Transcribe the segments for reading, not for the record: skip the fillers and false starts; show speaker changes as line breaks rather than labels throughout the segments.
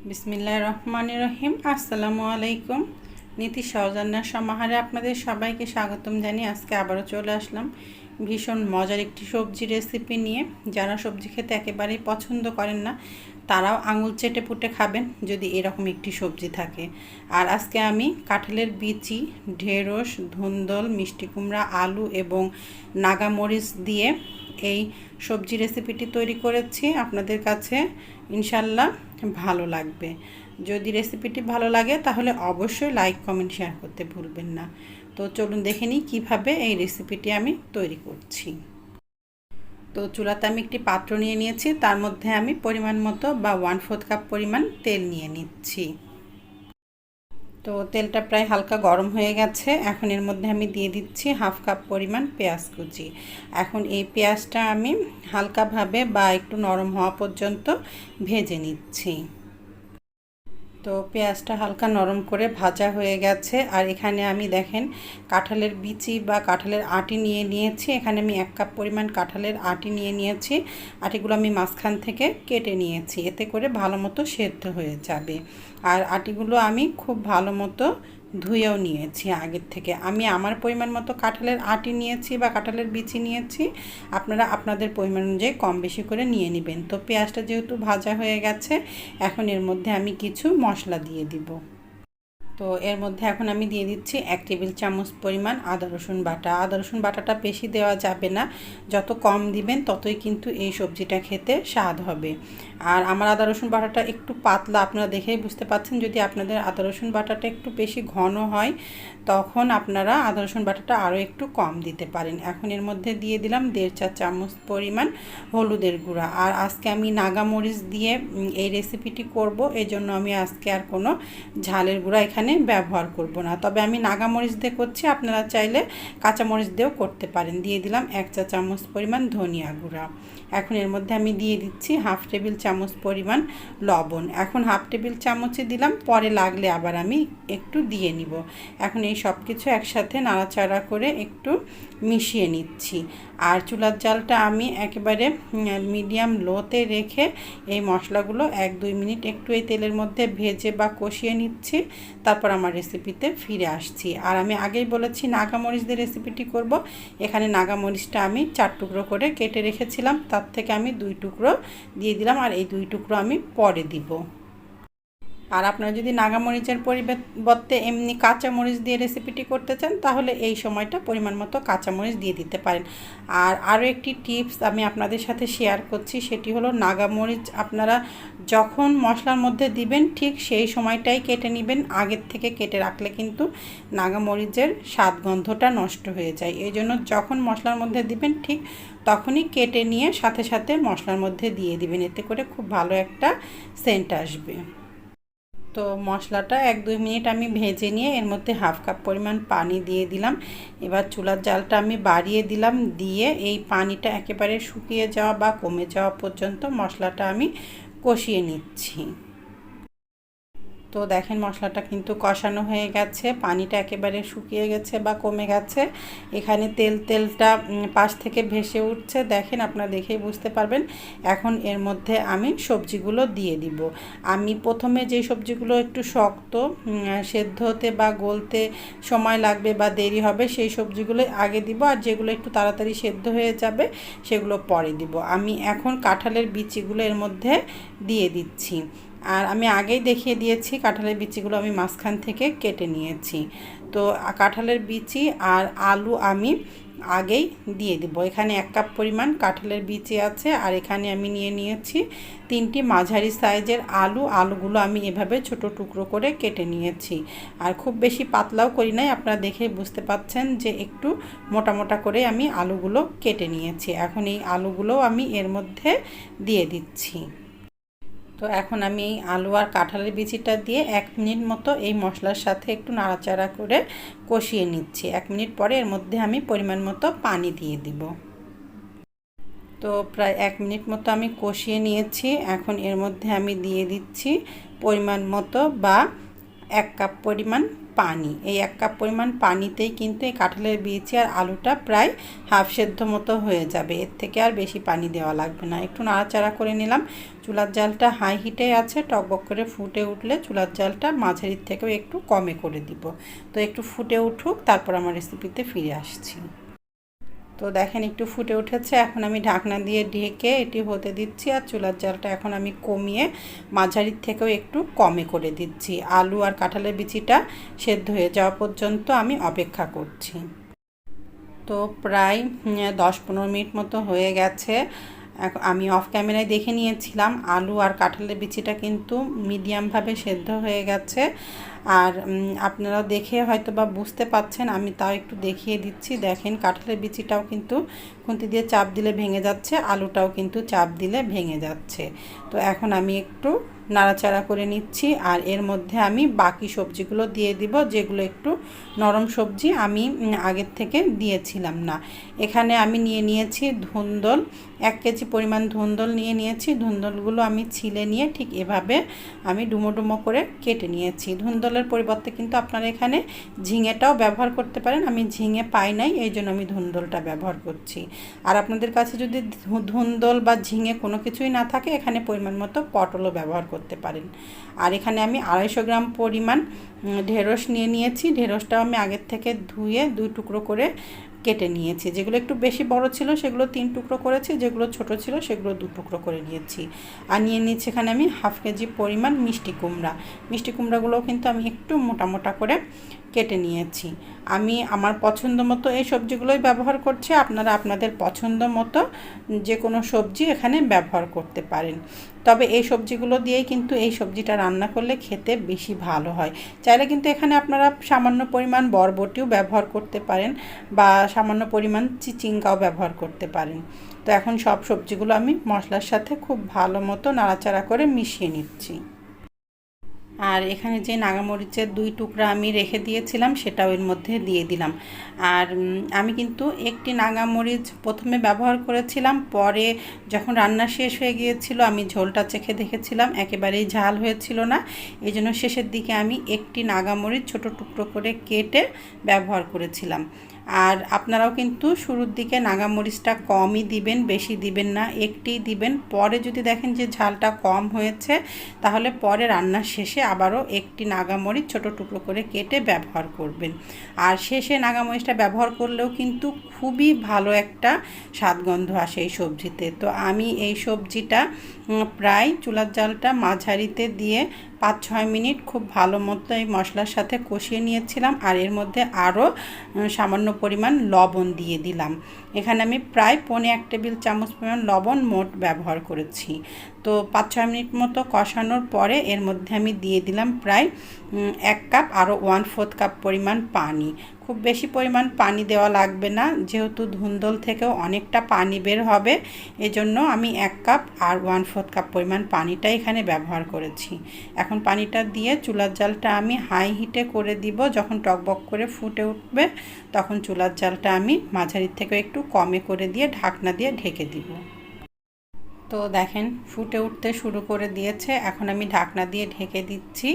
বিসমিল্লাহির রহমানির রহিম। আসসালামু আলাইকুম। নীতি সহজান্নার সমাহারে আপনাদের সবাইকে স্বাগতম জানিয়ে আজকে আবারও চলে আসলাম ভীষণ মজার একটি সবজি রেসিপি নিয়ে। যারা সবজি খেতে একেবারেই পছন্দ করেন না তারাও আঙুল চেটে পুটে খাবেন যদি এরকম একটি সবজি থাকে। আর আজকে আমি কাঁঠালের বিচি, ঢেঁড়স, ধুন্দল, মিষ্টি কুমড়া, আলু এবং নাগামরিচ দিয়ে এই সবজি রেসিপিটি তৈরি করেছি। আপনাদের কাছে ইনশাল্লাহ ভালো লাগবে। যদি রেসিপিটি ভালো লাগে তাহলে অবশ্যই লাইক, কমেন্ট, শেয়ার করতে ভুলবেন না। তো চলুন দেখে নিই কীভাবে এই রেসিপিটি আমি তৈরি করছি। তো চুলাতে আমি একটি পাত্র নিয়ে নিয়েছি, তার মধ্যে আমি পরিমাণ মতো বা 1/4 কাপ পরিমাণ তেল নিয়ে নিচ্ছি। তো তেলটা প্রায় হালকা গরম হয়ে গেছে। এখন এর মধ্যে আমি দিয়ে দিচ্ছি 1/2 কাপ পরিমাণ পেঁয়াজ কুচি। এখন এই পেঁয়াজটা আমি হালকাভাবে বা একটু নরম হওয়া পর্যন্ত ভেজে নিচ্ছি। তো পেঁয়াজটা হালকা নরম করে ভাজা হয়ে গেছে। আর এখানে আমি দেখেন কাঁঠালের বিচি বা কাঁঠালের আটি নিয়ে নিয়েছি। এখানে আমি 1 কাপ পরিমাণ কাঁঠালের আটি নিয়ে নিয়েছি। আটিগুলো আমি মাঝখান থেকে কেটে নিয়েছি, এতে করে ভালো মতো সেদ্ধ হয়ে যাবে। আর আটিগুলো আমি খুব ভালো মতো ধুয়েও নিয়েছি আগের থেকে। আমি আমার পরিমাণ মতো কাঁঠালের আটি নিয়েছি বা কাঁঠালের বিচি নিয়েছি, আপনারা আপনাদের পরিমাণ অনুযায়ী কম বেশি করে নিয়ে নেবেন। তো পেঁয়াজটা যেহেতু ভাজা হয়ে গেছে, এখন এর মধ্যে আমি কিছু মশলা দিয়ে দিব। তো এর মধ্যে এখন আমি দিয়ে দিচ্ছি 1 টেবিল চামচ পরিমাণ আদা রসুন বাটা। আদা রসুন বাটাটা বেশি দেওয়া যাবে না, যত কম দিবেন ততই কিন্তু এই সবজিটা খেতে স্বাদ হবে। আর আমার আদা রসুন বাটাটা একটু পাতলা, আপনারা দেখেই বুঝতে পাচ্ছেন। যদি আপনাদের আদা রসুন বাটাটা একটু বেশি ঘন হয় তখন আপনারা আদা রসুন বাটাটা আরও একটু কম দিতে পারেন। এখন এর মধ্যে দিয়ে দিলাম 1.5 চা চামচ পরিমাণ হলুদের গুঁড়া। আর আজকে আমি নাগামরিচ দিয়ে এই রেসিপিটি করব, এজন্য আমি আজকে আর কোনো ঝালের গুঁড়া এখানে ব্যবহার করব না। তবে আমি নাগামরিচ দিয়ে করছি, আপনারা চাইলে কাঁচামরিচ দিয়েও করতে পারেন। দিয়ে দিলাম 1 চা চামচ পরিমাণ ধনিয়া গুঁড়া। এখন এর মধ্যে আমি দিয়ে দিচ্ছি 1/2 টেবিল চামচ পরিমাণ লবণ। এখন 1/2 টেবিল চামচে দিলাম, পরে লাগলে আবার আমি একটু দিয়ে নিব। এখন এই সব কিছু একসাথে নাড়াচাড়া করে একটু মিশিয়ে নিচ্ছি। আর চুলার জালটা আমি একেবারে মিডিয়াম লোতে রেখে এই মশলাগুলো 1-2 মিনিট একটু এই তেলের মধ্যে ভেজে বা কষিয়ে নিচ্ছি। তারপর আমার রেসিপিতে ফিরে আসছি। আর আমি আগেই বলেছি নাগামরিচ দিয়ে রেসিপিটি করব। এখানে নাগামরিচটা আমি 4 টুকরো করে কেটে রেখেছিলাম, তার থেকে আমি 2 টুকরো দিয়ে দিলাম। আর এই 2 টুকরো আমি পরে দিব। আর আপনারা যদি নাগামরিচের পরিবর্তে এমনি কাঁচামরিচ দিয়ে রেসিপিটি করতে চান তাহলে এই সময়টা পরিমাণ মতো কাঁচামরিচ দিয়ে দিতে পারেন। আর আরও একটি টিপস আমি আপনাদের সাথে শেয়ার করছি, সেটি হলো নাগামরিচ আপনারা যখন মশলার মধ্যে দিবেন ঠিক সেই সময়টাই কেটে নেবেন। আগের থেকে কেটে রাখলে কিন্তু নাগামরিচের স্বাদ গন্ধটা নষ্ট হয়ে যায়। এই জন্য যখন মশলার মধ্যে দিবেন ঠিক তখনই কেটে নিয়ে সাথে সাথে মশলার মধ্যে দিয়ে দিবেন, এতে করে খুব ভালো একটা সেন্ট আসবে। তো মশলাটা 1-2 মিনিট আমি ভেজে নিয়ে এর মধ্যে 1/2 কাপ পরিমাণ পানি দিয়ে দিলাম। এবার চুলার জালটা আমি বাড়িয়ে দিলাম, দিয়ে এই পানিটা একেবারে শুকিয়ে যাওয়া বা কমে যাওয়া পর্যন্ত মশলাটা আমি কষিয়ে নিচ্ছি। তো দেখেন মশলাটা কিন্তু কষানো হয়ে গেছে, পানিটা একেবারে শুকিয়ে গেছে বা কমে গেছে। এখানে তেলটা পাশ থেকে ভেসে উঠছে, দেখেন আপনারা দেখেই বুঝতে পারবেন। এখন এর মধ্যে আমি সবজিগুলো দিয়ে দিব। আমি প্রথমে যে সবজিগুলো একটু শক্ত, সেদ্ধ হতে বা গলতে সময় লাগবে বা দেরি হবে সেই সবজিগুলো আগে দিব, আর যেগুলো একটু তাড়াতাড়ি সেদ্ধ হয়ে যাবে সেগুলো পরে দিব। আমি এখন কাঁঠালের বিচিগুলো এর মধ্যে দিয়ে দিচ্ছি। আর আমি আগেই দেখিয়ে দিয়েছি কাঁঠালের বিচিগুলো আমি মাঝখান থেকে কেটে নিয়েছি। তো কাঁঠালের বিচি আর আলু আমি আগেই দিয়ে দেব। এখানে 1 কাপ পরিমাণ কাঁঠালের বিচি আছে, আর এখানে আমি নিয়ে নিয়েছি 3টি মাঝারি সাইজের আলু। আলুগুলো আমি এভাবে ছোট টুকরো করে কেটে নিয়েছি। আর খুব বেশি পাতলাও করি নাই, আপনারা দেখে বুঝতে পাচ্ছেন যে একটু মোটা মোটা করে আমি আলুগুলো কেটে নিয়েছি। এখন এই আলুগুলো আমি এর মধ্যে দিয়ে দিচ্ছি। তো এখন আমি এই আলু আর কাঁঠালের বিচিটা দিয়ে 1 মিনিট মতো এই মশলার সাথে একটু নাড়াচাড়া করে কষিয়ে নিচ্ছি। 1 মিনিট পরে এর মধ্যে আমি পরিমাণ মতো পানি দিয়ে দিব। তো প্রায় 1 মিনিট মতো আমি কষিয়ে নিয়েছি। এখন এর মধ্যে আমি দিয়ে দিচ্ছি পরিমাণ মতো বা 1 কাপ পরিমাণ পানি। এই 1 কাপ পরিমাণ পানিতেই কিন্তু এই কাঁঠালের বিচি আর আলুটা প্রায় হাফ সেদ্ধ মতো হয়ে যাবে। এর থেকে আর বেশি পানি দেওয়া লাগবে না। একটু নাড়াচাড়া করে নিলাম। চুলার জালটা হাই হিটে আছে, টকবক করে ফুটে উঠলে চুলার জালটা মাঝারির থেকেও একটু কমে করে দিব। তো একটু ফুটে উঠুক, তারপর আমার রেসিপিতে ফিরে আসছি। তো দেখেন একটু ফুটে উঠেছে। এখন আমি ঢাকনা দিয়ে ঢেকে এটি হতে দিচ্ছি, আর চুলার জালটা এখন আমি কমিয়ে মাঝারির থেকেও একটু কমে করে দিচ্ছি। আলু আর কাঁঠালের বিচিটা সেদ্ধ হয়ে যাওয়া পর্যন্ত আমি অপেক্ষা করছি। তো প্রায় 10-15 মিনিট মতো হয়ে গেছে। আমি অফ ক্যামেরায় দেখে নিয়েছিলাম আলু আর কাঁঠালের বিচিটা কিন্তু মিডিয়ামভাবে সেদ্ধ হয়ে গেছে। আর আপনারা দেখে হয়তো বা বুঝতে পাচ্ছেন, আমি তাও একটু দেখিয়ে দিচ্ছি। দেখেন কাঁঠালের বিচিটাও কিন্তু খুন্তি দিয়ে চাপ দিলে ভেঙে যাচ্ছে, আলুটাও কিন্তু চাপ দিলে ভেঙে যাচ্ছে। তো এখন আমি একটু নাড়াচাড়া করে নিচ্ছি, আর এর মধ্যে আমি বাকি সবজিগুলো দিয়ে দিব, যেগুলো একটু নরম সবজি আমি আগের থেকে দিয়েছিলাম না। এখানে আমি নিয়েছি ধুন্দল, 1 কেজি পরিমাণ ধুন্দল নিয়েছি। ধুন্দলগুলো আমি ছিলে নিয়ে ঠিক এভাবে আমি ডুমো ডুমো করে কেটে নিয়েছি। ধুন্দলের পরিবর্তে কিন্তু আপনারা এখানে ঝিঙেটাও ব্যবহার করতে পারেন। আমি ঝিঙে পাই নাই, এই জন্য আমি ধুন্দলটা ব্যবহার করছি। আর আপনাদের কাছে যদি ধুন্দল বা ঝিঙে কোনো কিছুই না থাকে, এখানে পরিমাণ মতো পটলও ব্যবহার করতে পারেন। আর এখানে আমি 250 গ্রাম পরিমাণ ঢেঁড়স নিয়েছি। ঢেঁড়সটাও আমি আগের থেকে ধুয়ে 2 টুকরো করে কেটে নিয়েছি। যেগুলো একটু বেশি বড় ছিল সেগুলো 3 টুকরো করেছি, যেগুলো ছোট ছিল সেগুলো 2 টুকরো করে নিয়েছি। আর নিয়েছি এখানে আমি হাফ কেজি পরিমাণ মিষ্টি কুমড়া। মিষ্টি কুমড়াগুলোও কিন্তু আমি একটু মোটা মোটা করে কেটে নিয়েছি। আমি আমার পছন্দ মতো এই সবজিগুলোই ব্যবহার করছি। আপনারা আপনাদের পছন্দ মতো যে কোনো সবজি এখানে ব্যবহার করতে পারেন। তবে এই সবজিগুলো দিয়েই কিন্তু এই সবজিটা রান্না করলে খেতে বেশি ভালো হয়। চাইলে কিন্তু এখানে আপনারা সামান্য পরিমাণ বরবটিও ব্যবহার করতে পারেন, বা সামান্য পরিমাণ চিচিঙ্গাও ব্যবহার করতে পারেন। তো এখন সব সবজিগুলো আমি মশলার সাথে খুব ভালো মতো নাড়াচাড়া করে মিশিয়ে নিচ্ছি। আর এখানে যে নাগামরিচের 2 টুকরা আমি রেখে দিয়েছিলাম সেটাও এর মধ্যে দিয়ে দিলাম। আর আমি কিন্তু একটি নাগামরিচ প্রথমে ব্যবহার করেছিলাম, পরে যখন রান্না শেষ হয়ে গিয়েছিল আমি ঝোলটা চেখে দেখেছিলাম একেবারেই ঝাল হয়েছিল না। এই জন্য শেষের দিকে আমি একটি নাগামরিচ ছোট টুকরো করে কেটে ব্যবহার করেছিলাম। আর আপনারাও কিন্তু শুরুর দিকে নাগামরিচটা কমই দিবেন, বেশি দিবেন না, একটিই দিবেন। পরে যদি দেখেন যে ঝালটা কম হয়েছে, তাহলে পরে রান্নার শেষে আবারও একটি নাগামরিচ ছোট টুকরো করে কেটে ব্যবহার করবেন। আর শেষে নাগামরিচটা ব্যবহার করলেও কিন্তু খুবই ভালো একটা স্বাদগন্ধ আসে এই সবজিতে। তো আমি এই সবজিটা প্রায় চুলার জালটা মাঝারিতে দিয়ে 5-6 মিনিট খুব ভালো মতো এই মশলার সাথে কষিয়ে নিয়েছিলাম। আর এর মধ্যে আরও সামান্য পরিমাণ লবণ দিয়ে দিলাম। এখানে আমি প্রায় 1.25 টেবিল চামচ পরিমাণ লবণ মোট ব্যবহার করেছি। তো 5-6 মিনিট মতো কষানোর পরে এর মধ্যে আমি দিয়ে দিলাম প্রায় 1 কাপ, আরও 1/4 কাপ পরিমাণ পানি। খুব বেশি পরিমাণ পানি দেওয়া লাগবে না, যেহেতু ধুন্দল থেকেও অনেকটা পানি বের হবে। এজন্য আমি 1 কাপ আর 1/4 কাপ পরিমাণ পানিটা এখানে ব্যবহার করেছি। এখন পানিটা দিয়ে চুলার জালটা আমি হাই হিটে করে দিব। যখন টকবক করে ফুটে উঠবে তখন চুলার জালটা আমি মাঝারির থেকে একটু কমে করে দিয়ে ঢাকনা দিয়ে ঢেকে দিব। তো দেখেন ফুটে উঠতে শুরু করে দিয়েছে। এখন আমি ঢাকনা দিয়ে ঢেকে দিচ্ছি,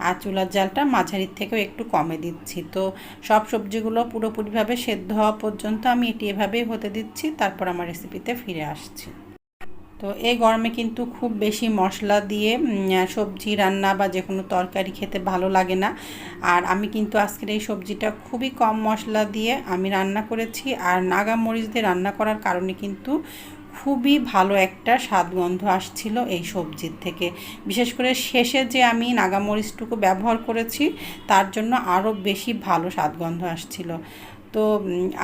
আর চুলার জালটা মাঝারির থেকেও একটু কমে দিচ্ছি। তো সব সবজিগুলো পুরোপুরিভাবে সেদ্ধ হওয়া পর্যন্ত আমি এটি এভাবেই হতে দিচ্ছি, তারপর আমার রেসিপিতে ফিরে আসছি। তো এই গরমে কিন্তু খুব বেশি মশলা দিয়ে সবজি রান্না বা যে কোনো তরকারি খেতে ভালো লাগে না। আর আমি কিন্তু আজকের এই সবজিটা খুবই কম মশলা দিয়ে আমি রান্না করেছি। আর নাগামরিচ দিয়ে রান্না করার কারণে কিন্তু খুবই ভালো একটা স্বাদগন্ধ আসছিল এই সবজির থেকে। বিশেষ করে শেষে যে আমি নাগামরিচটুকু ব্যবহার করেছি তার জন্য আরও বেশি ভালো স্বাদগন্ধ আসছিল। তো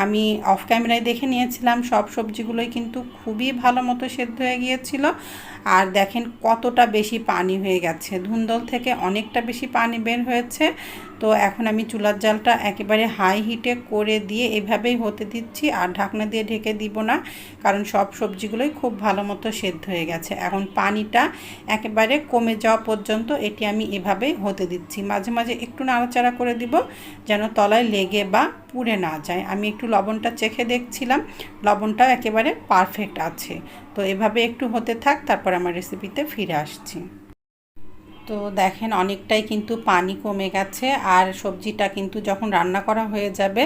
আমি অফ ক্যামেরায় দেখে নিয়েছিলাম সব সবজিগুলোই কিন্তু খুবই ভালো মতো সেদ্ধ হয়ে গিয়েছিল। আর দেখেন কতটা বেশি পানি হয়ে গেছে, ধুন্দল থেকে অনেকটা বেশি পানি বের হয়েছে। তো এখন আমি চুলার জালটা একেবারে হাই হিটে করে দিয়ে এভাবেই হতে দিচ্ছি, আর ঢাকনা দিয়ে ঢেকে দিব না, কারণ সব সবজিগুলোই খুব ভালো মতো সেদ্ধ হয়ে গেছে। এখন পানিটা একেবারে কমে যাওয়া পর্যন্ত এটি আমি এভাবেই হতে দিচ্ছি। মাঝে মাঝে একটু নাড়াচাড়া করে দিব যেন তলায় লেগে বা পুড়ে না যায়। আমি একটু লবণটা চেখে দেখছিলাম, লবণটাও একেবারে পারফেক্ট আছে। তো এভাবে একটু হতে থাক, তারপর আমার রেসিপিতে ফিরে আসছি। তো দেখেন অনেকটাই কিন্তু পানি কমে গেছে, আর সবজিটা কিন্তু যখন রান্না করা হয়ে যাবে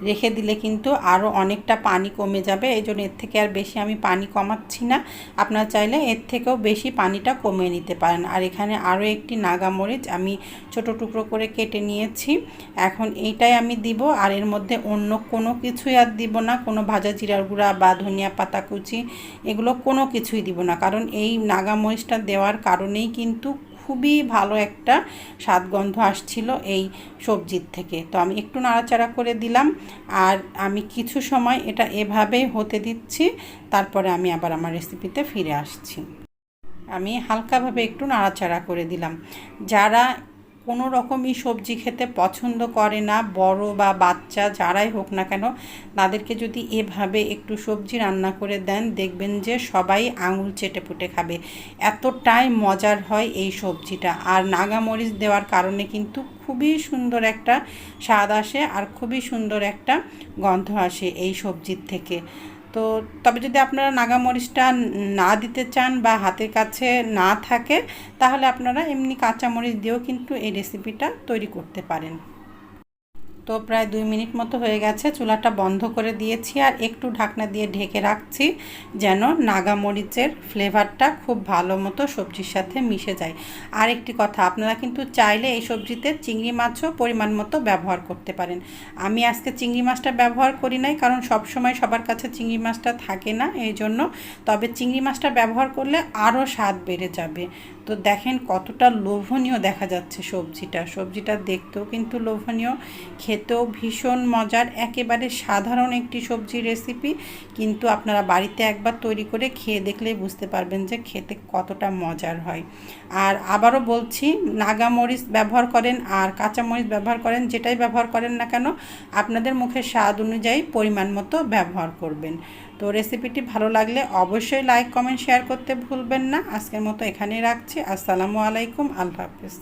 রেখে দিলে কিন্তু আরও অনেকটা পানি কমে যাবে। এই জন্য এর থেকে আর বেশি আমি পানি কমাচ্ছি না। আপনারা চাইলে এর থেকেও বেশি পানিটা কমিয়ে নিতে পারেন। আর এখানে আরও একটি নাগামরিচ আমি ছোট টুকরো করে কেটে নিয়েছি। এখন এইটাই আমি দিব, আর এর মধ্যে অন্য কোনো কিছুই আর দিব না। কোনো ভাজা জিরার গুঁড়া বা ধনিয়া পাতা কুচি এগুলো কোনো কিছুই দিব না, কারণ এই নাগামরিচটা দেওয়ার কারণেই কিন্তু খুবই ভালো একটা স্বাদগন্ধ আসছিল এই সবজির থেকে। তো আমি একটু নাড়াচাড়া করে দিলাম, আর আমি কিছু সময় এটা এভাবেই হতে দিচ্ছি। তারপরে আমি আবার আমার রেসিপিতে ফিরে আসছি। আমি হালকাভাবে একটু নাড়াচাড়া করে দিলাম। যারা কোনো রকমই সবজি খেতে পছন্দ করে না, বড় বা বাচ্চা যারাই হোক না কেন, তাদেরকে যদি এভাবে একটু সবজি রান্না করে দেন দেখবেন যে সবাই আঙুল চেটে পুটে খাবে। এতটাই মজার হয় এই সবজিটা। আর নাগামরিচ দেওয়ার কারণে কিন্তু খুবই সুন্দর একটা স্বাদ আসে, আর খুবই সুন্দর একটা গন্ধ আসে এই সবজির থেকে। তো তবে যদি আপনারা নাগামরিচটা না দিতে চান বা হাতের কাছে না থাকে, তাহলে আপনারা এমনি কাঁচামরিচ দিয়েও কিন্তু এই রেসিপিটা তৈরি করতে পারেন। তো প্রায় 2 মিনিট মতো হয়ে গেছে, চুলাটা বন্ধ করে দিয়েছি আর একটু ঢাকনা দিয়ে ঢেকে রাখছি যেন নাগামরিচের ফ্লেভারটা খুব ভালো মতো সবজির সাথে মিশে যায়। আর একটি কথা, আপনারা কিন্তু চাইলে এই সবজিতে চিংড়ি মাছও পরিমাণ মতো ব্যবহার করতে পারেন। আমি আজকে চিংড়ি মাছটা ব্যবহার করি নাই, কারণ সব সময় সবার কাছে চিংড়ি মাছটা থাকে না এই জন্য। তবে চিংড়ি মাছটা ব্যবহার করলে আরও স্বাদ বেড়ে যাবে। তো দেখেন কতটা লোভনীয় দেখা যাচ্ছে সবজিটা দেখতেও কিন্তু লোভনীয়, খেতেও ভীষণ মজার। একেবারে সাধারণ একটি সবজি রেসিপি, কিন্তু আপনারা বাড়িতে একবার তৈরি করে খেয়ে দেখলেই বুঝতে পারবেন যে খেতে কতটা মজার হয়। আর আবারও বলছি, নাগামরিচ ব্যবহার করেন আর কাঁচামরিচ ব্যবহার করেন, যেটাই ব্যবহার করেন না কেন আপনাদের মুখের স্বাদ অনুযায়ী পরিমাণ মতো ব্যবহার করবেন। তো রেসিপিটি ভালো লাগলে অবশ্যই লাইক কমেন্ট শেয়ার করতে ভুলবেন না। আজকের মতো এখানেই রাখছি। আসসালামু আলাইকুম, আল্লাহ হাফেজ।